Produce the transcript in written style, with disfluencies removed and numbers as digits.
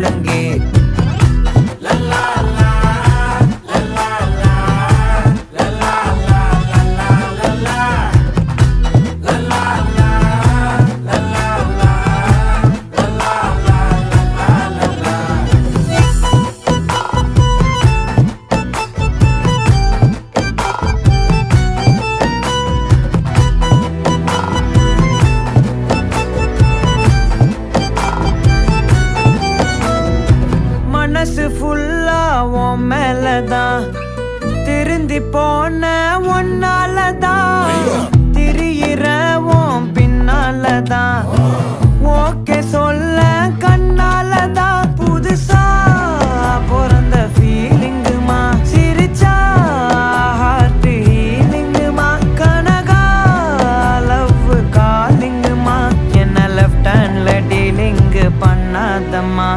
முழங்கே. மனசு ஃபுல்லா உன் மேலதான், திருந்தி போன ஒன்னாலதான், திரியிற உன் பின்னாலதான், ஓகே சொல்ல கண்ணாலதான். புதுசா பிறந்த ஃபீலிங்குமா, சிரிச்சா ஹார்ட் ஹீலிங்குமா, கனகா லவ் காலிங்குமா, என்ன லெஃப்ட் ஹேண்ட்ல டீலிங்கு பண்ணாதம்மா.